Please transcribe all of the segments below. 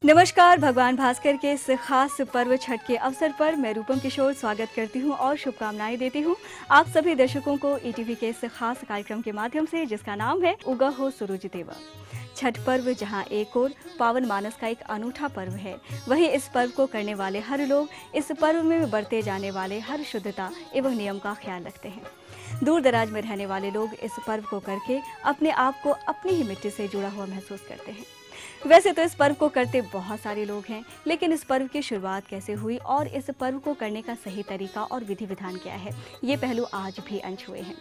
नमस्कार। भगवान भास्कर के इस खास पर्व छठ के अवसर पर मैं रूपम किशोर स्वागत करती हूं और शुभकामनाएं देती हूं आप सभी दर्शकों को ईटीवी के इस खास कार्यक्रम के माध्यम से, जिसका नाम है उगा हो सूरज देवा। छठ पर्व जहां एक और पावन मानस का एक अनूठा पर्व है, वहीं इस पर्व को करने वाले हर लोग इस पर्व में बरते जाने वाले हर शुद्धता एवं नियम का ख्याल रखते हैं। दूर दराज में रहने वाले लोग इस पर्व को करके अपने आप को अपनी ही मिट्टी से जुड़ा हुआ महसूस करते हैं। वैसे तो इस पर्व को करते बहुत सारे लोग हैं, लेकिन इस पर्व की शुरुआत कैसे हुई और इस पर्व को करने का सही तरीका और विधि विधान क्या है, ये पहलू आज भी अनछुए हैं।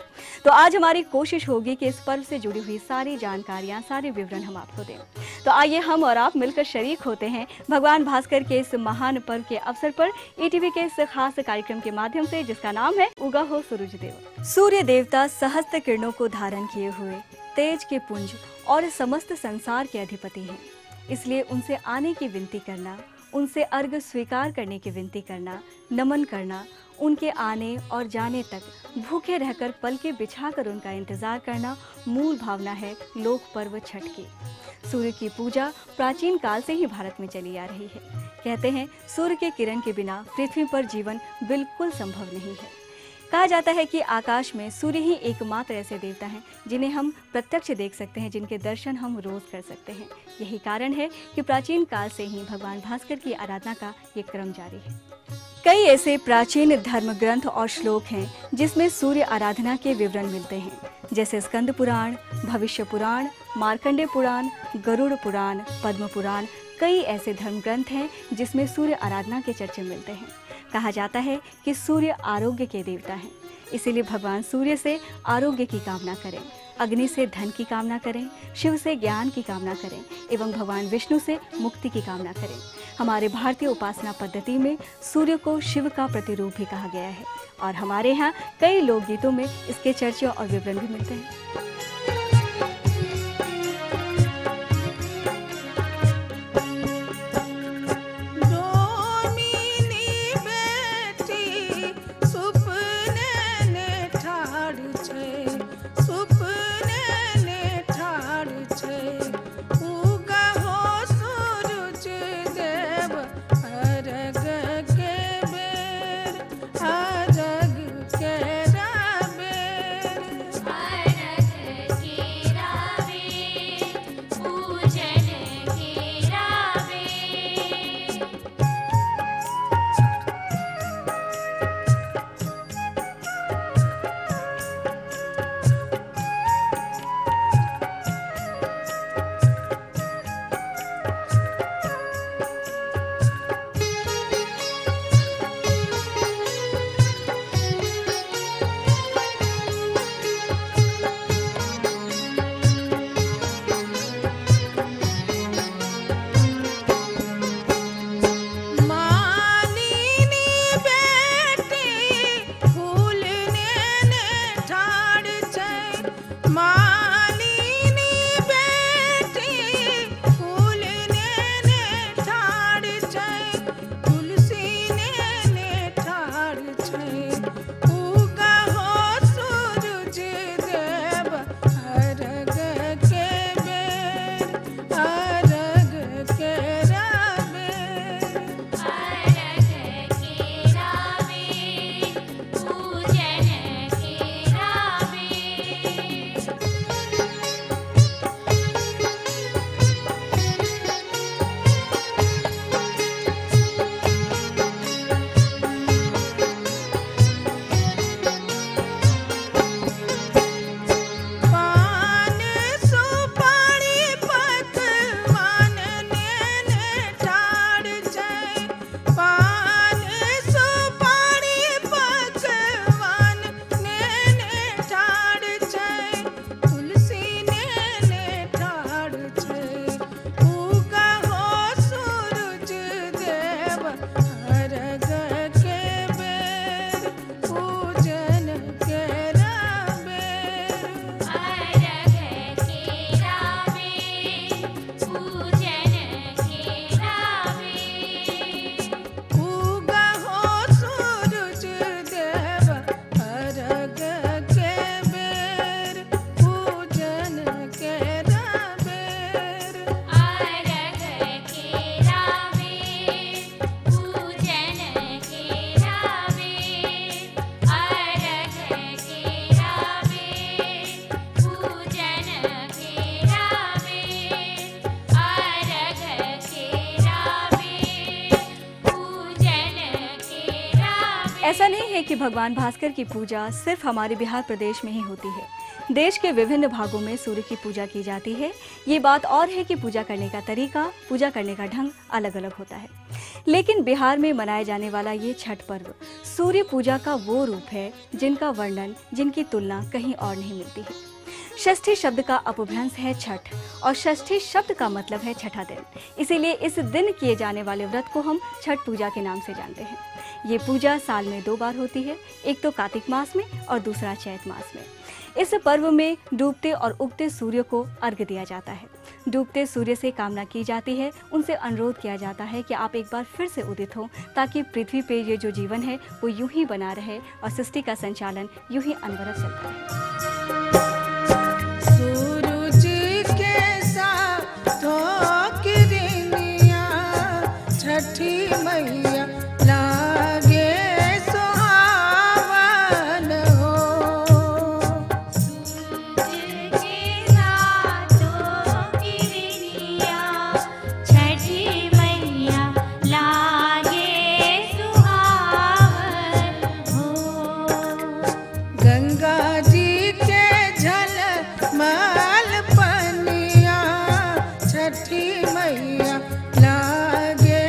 तो आज हमारी कोशिश होगी कि इस पर्व से जुड़ी हुई सारी जानकारियां, सारे विवरण हम आपको दें। तो आइए हम और आप मिलकर शरीक होते हैं भगवान भास्कर के इस महान पर्व के अवसर पर ईटीवी के इस खास कार्यक्रम के माध्यम से, जिसका नाम है उगा हो सूरज देव। सूर्य देवता सहस्त्र किरणों को धारण किए हुए तेज के पुंज और समस्त संसार के अधिपति हैं, इसलिए उनसे आने की विनती करना, उनसे अर्घ स्वीकार करने की विनती करना, नमन करना, उनके आने और जाने तक भूखे रहकर पलके बिछाकर उनका इंतजार करना मूल भावना है लोक पर्व छठ की। सूर्य की पूजा प्राचीन काल से ही भारत में चली आ रही है। कहते हैं सूर्य के किरण के बिना पृथ्वी पर जीवन बिल्कुल संभव नहीं है। कहा जाता है कि आकाश में सूर्य ही एकमात्र ऐसे देवता हैं जिन्हें हम प्रत्यक्ष देख सकते हैं, जिनके दर्शन हम रोज कर सकते हैं। यही कारण है कि प्राचीन काल से ही भगवान भास्कर की आराधना का ये क्रम जारी है। कई ऐसे प्राचीन धर्म ग्रंथ और श्लोक हैं जिसमें सूर्य आराधना के विवरण मिलते हैं, जैसे स्कंद पुराण, भविष्य पुराण, मार्कंडेय पुराण, गरुड़ पुराण, पद्म पुराण। कई ऐसे धर्म ग्रंथ हैं जिसमें सूर्य आराधना के चर्चे मिलते हैं। कहा जाता है कि सूर्य आरोग्य के देवता हैं, इसीलिए भगवान सूर्य से आरोग्य की कामना करें, अग्नि से धन की कामना करें, शिव से ज्ञान की कामना करें एवं भगवान विष्णु से मुक्ति की कामना करें। हमारे भारतीय उपासना पद्धति में सूर्य को शिव का प्रतिरूप भी कहा गया है और हमारे यहाँ कई लोकगीतों में इसके चर्चा और विवरण भी मिलते हैं। ऐसा नहीं है कि भगवान भास्कर की पूजा सिर्फ हमारे बिहार प्रदेश में ही होती है। देश के विभिन्न भागों में सूर्य की पूजा की जाती है। ये बात और है कि पूजा करने का तरीका, पूजा करने का ढंग अलग अलग होता है। लेकिन बिहार में मनाया जाने वाला ये छठ पर्व सूर्य पूजा का वो रूप है जिनका वर्णन, जिनकी तुलना कहीं और नहीं मिलती है। षष्ठी शब्द का अपभ्रंश है छठ और षष्ठी शब्द का मतलब है छठा दिन। इसीलिए इस दिन किए जाने वाले व्रत को हम छठ पूजा के नाम से जानते हैं। ये पूजा साल में 2 बार होती है, एक तो कार्तिक मास में और दूसरा चैत मास में। इस पर्व में डूबते और उगते सूर्य को अर्घ्य दिया जाता है। डूबते सूर्य से कामना की जाती है, उनसे अनुरोध किया जाता है कि आप एक बार फिर से उदित हो ताकि पृथ्वी पे ये जो जीवन है वो यूं ही बना रहे और सृष्टि का संचालन यूं ही अनवरत चलता रहे। छठी मैया लागे सुहावन हो। सूरज के साथों किरनिया छठी मैया लागे सुहावन हो। गंगा जी के झलमल पनिया छठी मैया लागे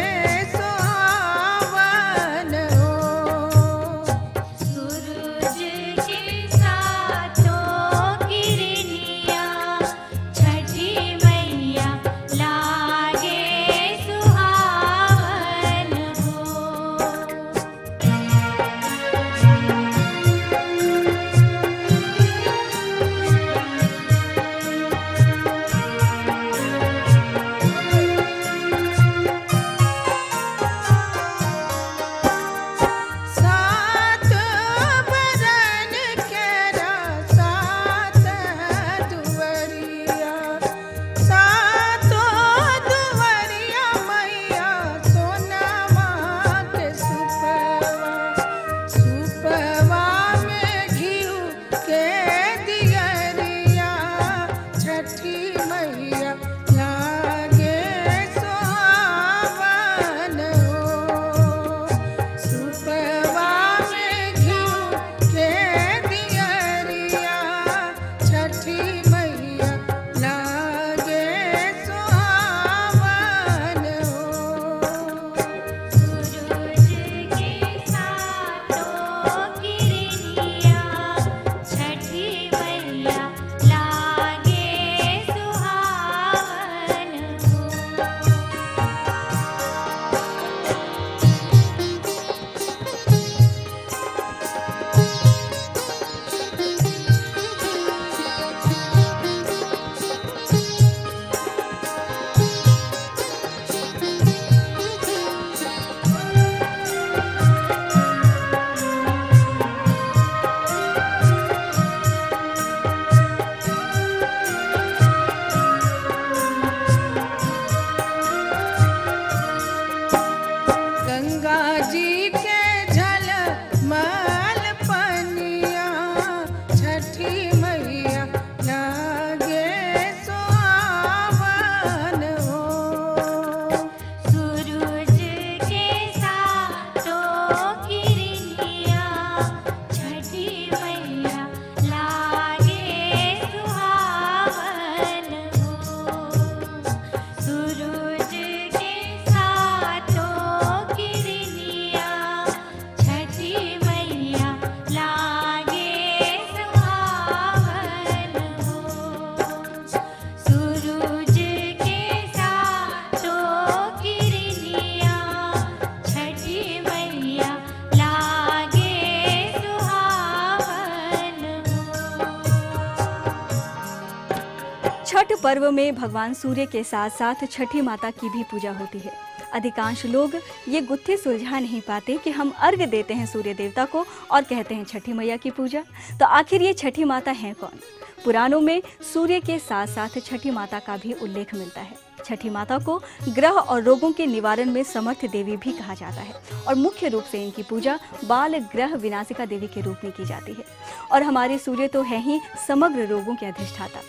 छठ पर्व में भगवान सूर्य के साथ साथ छठी माता की भी पूजा होती है। अधिकांश लोग ये गुत्थी सुलझा नहीं पाते कि हम अर्घ्य देते हैं सूर्य देवता को और कहते हैं छठी मैया की पूजा, तो आखिर ये छठी माता हैं कौन? पुराणों में सूर्य के साथ साथ छठी माता का भी उल्लेख मिलता है। छठी माता को ग्रह और रोगों के निवारण में समर्थ देवी भी कहा जाता है और मुख्य रूप से इनकी पूजा बाल ग्रह विनाशिका देवी के रूप में की जाती है। और हमारे सूर्य तो है ही समग्र रोगों के अधिष्ठाता।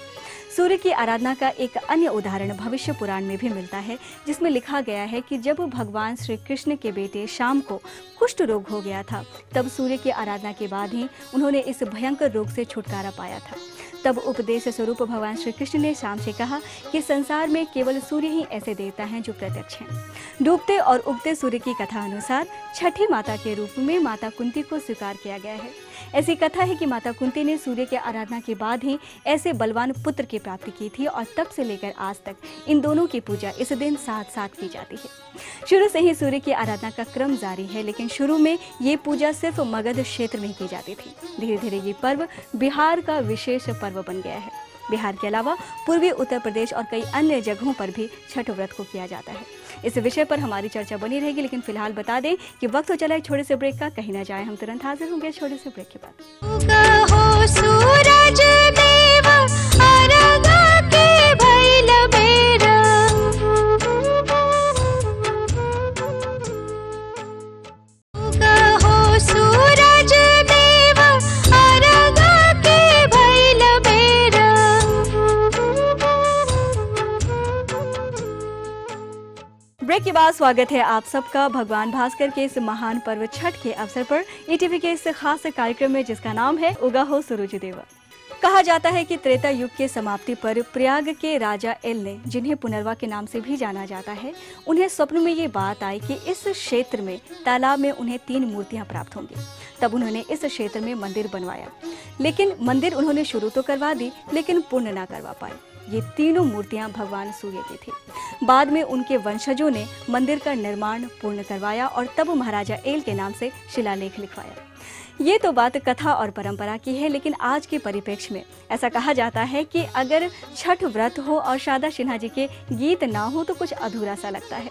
सूर्य की आराधना का एक अन्य उदाहरण भविष्य पुराण में भी मिलता है, जिसमें लिखा गया है कि जब भगवान श्री कृष्ण के बेटे शाम को कुष्ठ रोग हो गया था, तब सूर्य की आराधना के बाद ही उन्होंने इस भयंकर रोग से छुटकारा पाया था। तब उपदेश स्वरूप भगवान श्री कृष्ण ने शाम से कहा कि संसार में केवल सूर्य ही ऐसे देवता हैं जो प्रत्यक्ष हैं। डूबते और उगते सूर्य की कथा अनुसार छठी माता के रूप में माता कुंती को स्वीकार किया गया है। ऐसी कथा है कि माता कुंती ने सूर्य के आराधना के बाद ही ऐसे बलवान पुत्र की प्राप्ति की थी और तब से लेकर आज तक इन दोनों की पूजा इस दिन साथ साथ की जाती है। शुरू से ही सूर्य की आराधना का क्रम जारी है, लेकिन शुरू में ये पूजा सिर्फ मगध क्षेत्र में की जाती थी। धीरे धीरे ये पर्व बिहार का विशेष पर्व बन गया है। बिहार के अलावा पूर्वी उत्तर प्रदेश और कई अन्य जगहों पर भी छठ व्रत को किया जाता है। इस विषय पर हमारी चर्चा बनी रहेगी, लेकिन फिलहाल बता दें कि वक्त हो चला एक छोटे से ब्रेक का। कहीं ना जाए, हम तुरंत हाजिर होंगे छोटे से ब्रेक के बाद। उगहो सूरज देव अर्घ के भइल बेर। उगहो सूरज देव अर्घ के भइल बेर। ब्रेक के बाद स्वागत है आप सबका भगवान भास्कर के इस महान पर्व छठ के अवसर पर ईटीवी के इस खास कार्यक्रम में, जिसका नाम है उगा हो सूरज देव। कहा जाता है कि त्रेता युग के समाप्ति पर प्रयाग के राजा एल ने, जिन्हें पुनर्वा के नाम से भी जाना जाता है, उन्हें स्वप्न में ये बात आई कि इस क्षेत्र में तालाब में उन्हें 3 मूर्तियां प्राप्त होंगी। तब उन्होंने इस क्षेत्र में मंदिर बनवाया, लेकिन मंदिर उन्होंने शुरू तो करवा दी, लेकिन पूर्ण ना करवा पाए। ये तीनों मूर्तियां भगवान सूर्य की थी। बाद में उनके वंशजों ने मंदिर का निर्माण पूर्ण करवाया और तब महाराजा एल के नाम से शिलालेख लिखवाया। ये तो बात कथा और परंपरा की है, लेकिन आज के परिप्रेक्ष्य में ऐसा कहा जाता है कि अगर छठ व्रत हो और शारदा सिन्हा जी के गीत ना हो तो कुछ अधूरा सा लगता है।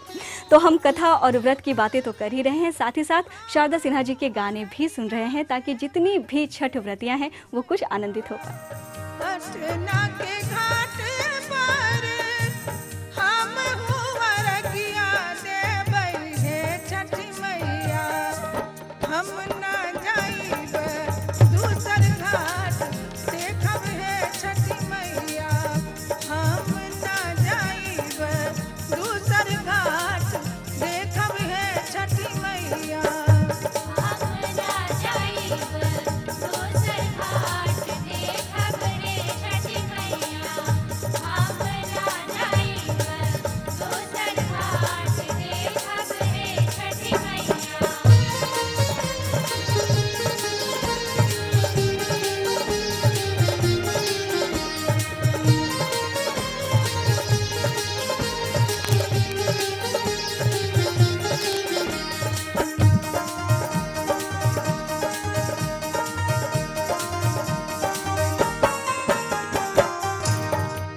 तो हम कथा और व्रत की बातें तो कर ही रहे हैं, साथ ही साथ शारदा सिन्हा जी के गाने भी सुन रहे हैं, ताकि जितनी भी छठ व्रतियां हैं वो कुछ आनंदित हो पाए। पटना के घाट पर हम हुआ रखिया देबै हे छठी मैया। हम ना जाइब दूसर घाट देखब हे छठी मैया। हम ना जाइब दूसर घाट देखब हे छठी मैया।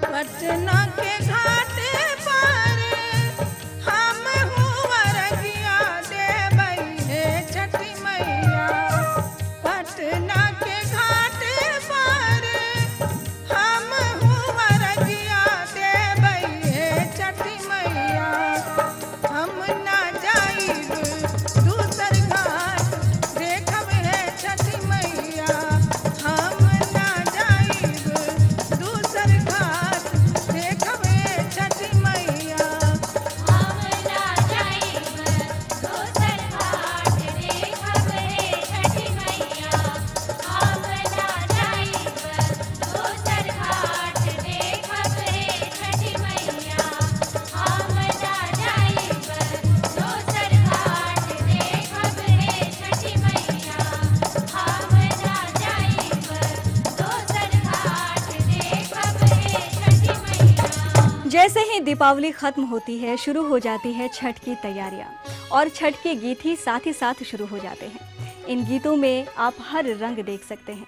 पटना के घाट पर हम हुआ रखिया देबै हे छठी मैया। पटना के घाट पर हम हुआ रखिया देबै हे छठी मैया। हम ना जाइब दूसर घाट देखब हे छठी मैया। हम ना जाइब दूसर घाट देखब हे छठी मैया। हम ना जाइब दूसर घाट देखब हे छठी मैया। हम ना जाइब दूसर घाट देखब हे छठी मैया। हम ना जाइब दूसर घाट देखब हे छठी मैया। हम ना जाइब दूसर घाट देखब हे छठी मैया। जैसे ही दीपावली खत्म होती है, शुरू हो जाती है छठ की तैयारियां, और छठ के गीत ही साथ शुरू हो जाते हैं। इन गीतों में आप हर रंग देख सकते हैं।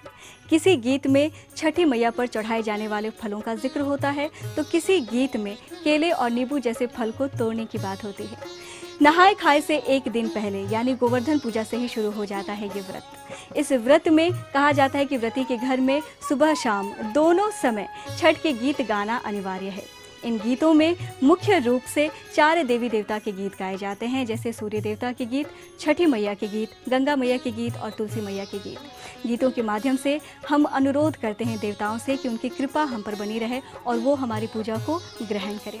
किसी गीत में छठी मैया पर चढ़ाए जाने वाले फलों का जिक्र होता है, तो किसी गीत में केले और नींबू जैसे फल को तोड़ने की बात होती है। नहाए खाए से एक दिन पहले यानी गोवर्धन पूजा से ही शुरू हो जाता है ये व्रत। इस व्रत में कहा जाता है कि व्रती के घर में सुबह शाम दोनों समय छठ के गीत गाना अनिवार्य है। इन गीतों में मुख्य रूप से 4 देवी देवता के गीत गाए जाते हैं, जैसे सूर्य देवता के गीत, छठी मैया के गीत, गंगा मैया के गीत और तुलसी मैया के गीत। गीतों के माध्यम से हम अनुरोध करते हैं देवताओं से कि उनकी कृपा हम पर बनी रहे और वो हमारी पूजा को ग्रहण करें।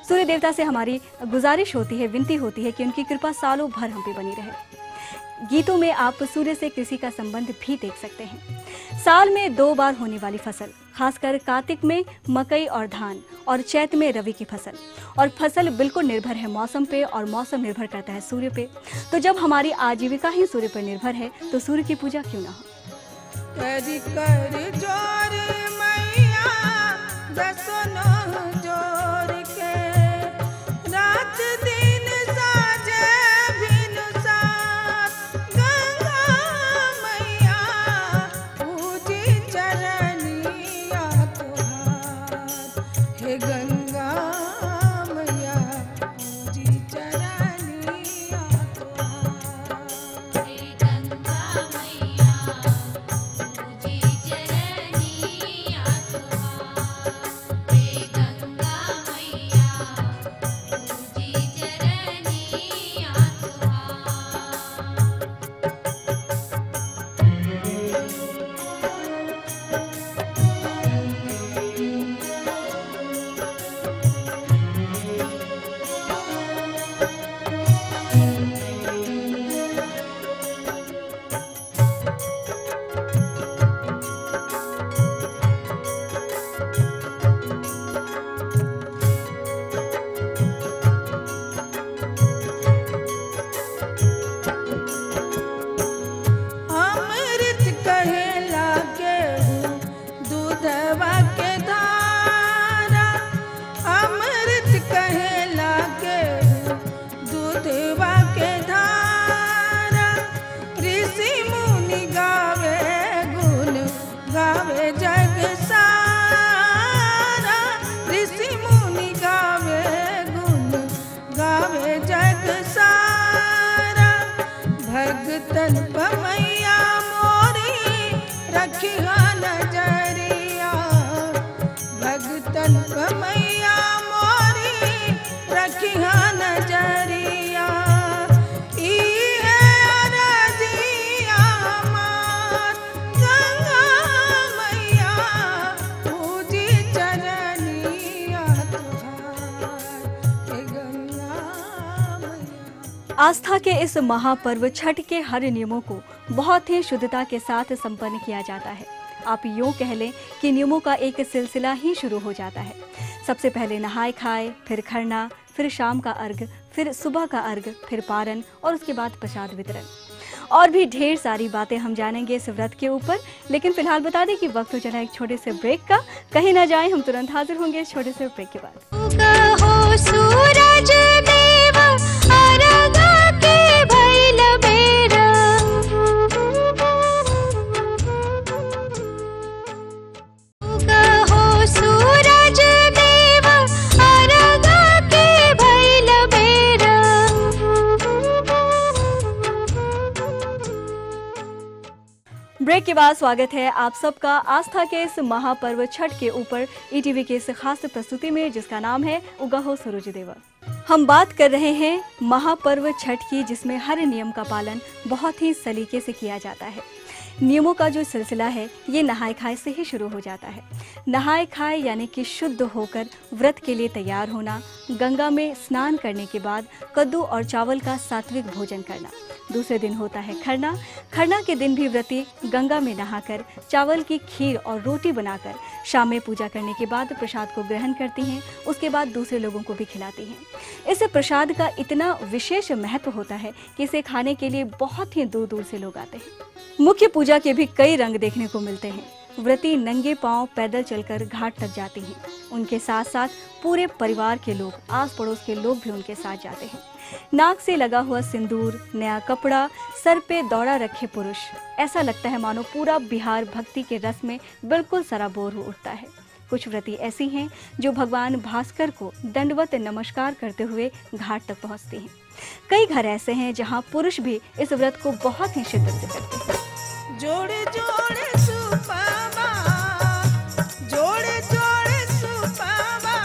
सूर्य देवता से हमारी गुजारिश होती है, विनती होती है कि उनकी कृपा सालों भर हम पे बनी रहे। गीतों में आप सूर्य से कृषि का संबंध भी देख सकते हैं। साल में 2 बार होने वाली फसल, खासकर कार्तिक में मकई और धान और चैत में रवि की फसल। और फसल बिल्कुल निर्भर है मौसम पे और मौसम निर्भर करता है सूर्य पे। तो जब हमारी आजीविका ही सूर्य पर निर्भर है तो सूर्य की पूजा क्यों ना हो। कर जोर मैया दसो नौ जोर के, रात दिन साजे भिनु साथ, गंगा मैया पूजी चरनिया तुहार, हे गंगा मैया पूजी चरनिया तुहार। हे गंगा मैया पूजी चरनिया तुहार, हे गंगा मैया पूजी चरनिया तुहार। अमृत कहेला केहू दूधवा के धारा, अमृत कहेला केहू दूधवा के धारा, ऋषि मुनि गावे गुण गावे जग सारा, ऋषि मुनि गावे गुण गावे जग सारा, भगतन मैया मोरी रखिया नजरिया, भगतन मैया मोरी रखिया नजरिया, ई है अरजिया हमार, गंगा मैया पूजी चरनिया तुहार, हे गंगा मैया। आस्था के इस महापर्व छठ के हर नियमों को बहुत ही शुद्धता के साथ संपन्न किया जाता है। आप यूँ कह लें कि नियमों का एक सिलसिला ही शुरू हो जाता है। सबसे पहले नहाए खाए, फिर खरना, फिर शाम का अर्घ, फिर सुबह का अर्घ, फिर पारण और उसके बाद प्रसाद वितरण। और भी ढेर सारी बातें हम जानेंगे इस व्रत के ऊपर, लेकिन फिलहाल बता दें कि वक्त हो चला एक छोटे से ब्रेक का। कहीं ना जाएं, हम तुरंत हाजिर होंगे इस छोटे से ब्रेक के बाद। कहो सूरज देव अर्घ के भइल बेरा, कहो सूरज देव अर्घ के भइल बेरा। ब्रेक के बाद स्वागत है आप सबका आस्था के इस महापर्व छठ के ऊपर ईटीवी के इस खास प्रस्तुति में, जिसका नाम है उगा हो सूरज देवा। हम बात कर रहे हैं महापर्व छठ की, जिसमें हर नियम का पालन बहुत ही सलीके से किया जाता है। नियमों का जो सिलसिला है ये नहाए खाए से ही शुरू हो जाता है। नहाए खाए यानी कि शुद्ध होकर व्रत के लिए तैयार होना, गंगा में स्नान करने के बाद कद्दू और चावल का सात्विक भोजन करना। दूसरे दिन होता है खरना। खरना के दिन भी व्रती गंगा में नहाकर चावल की खीर और रोटी बनाकर शाम में पूजा करने के बाद प्रसाद को ग्रहण करती हैं। उसके बाद दूसरे लोगों को भी खिलाती हैं। इस प्रसाद का इतना विशेष महत्व होता है कि इसे खाने के लिए बहुत ही दूर दूर से लोग आते हैं। मुख्य पूजा के भी कई रंग देखने को मिलते हैं। व्रती नंगे पांव पैदल चलकर घाट तक जाती हैं। उनके साथ साथ पूरे परिवार के लोग, आस पड़ोस के लोग भी उनके साथ जाते हैं। नाक से लगा हुआ सिंदूर, नया कपड़ा, सर पे दौड़ा रखे पुरुष, ऐसा लगता है मानो पूरा बिहार भक्ति के रस में बिल्कुल सराबोर हो उठता है। कुछ व्रती ऐसी हैं जो भगवान भास्कर को दंडवत नमस्कार करते हुए घाट तक पहुंचती हैं। कई घर ऐसे हैं जहां पुरुष भी इस व्रत को बहुत ही शिद्दत से करते हैं। जोड़े जोड़े सुपावा, जोड़े जोड़े सुपावा,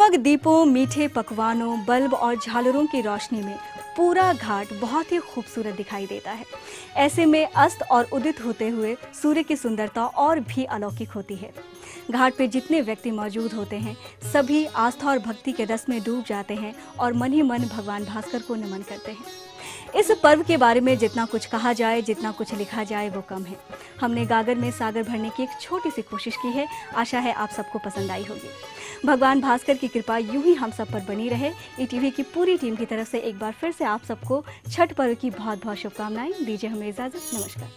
जगमग दीपों, मीठे पकवानों, बल्ब और झालरों की रोशनी में पूरा घाट बहुत ही खूबसूरत दिखाई देता है। ऐसे में अस्त और उदित होते हुए सूर्य की सुंदरता और भी अलौकिक होती है। घाट पे जितने व्यक्ति मौजूद होते हैं सभी आस्था और भक्ति के रस में डूब जाते हैं और मन ही मन भगवान भास्कर को नमन करते हैं। इस पर्व के बारे में जितना कुछ कहा जाए, जितना कुछ लिखा जाए वो कम है। हमने गागर में सागर भरने की एक छोटी सी कोशिश की है। आशा है आप सबको पसंद आई होगी। भगवान भास्कर की कृपा यूं ही हम सब पर बनी रहे। ईटीवी की पूरी टीम की तरफ से एक बार फिर से आप सबको छठ पर्व की बहुत बहुत शुभकामनाएं। दीजिए हमें इजाजत। नमस्कार।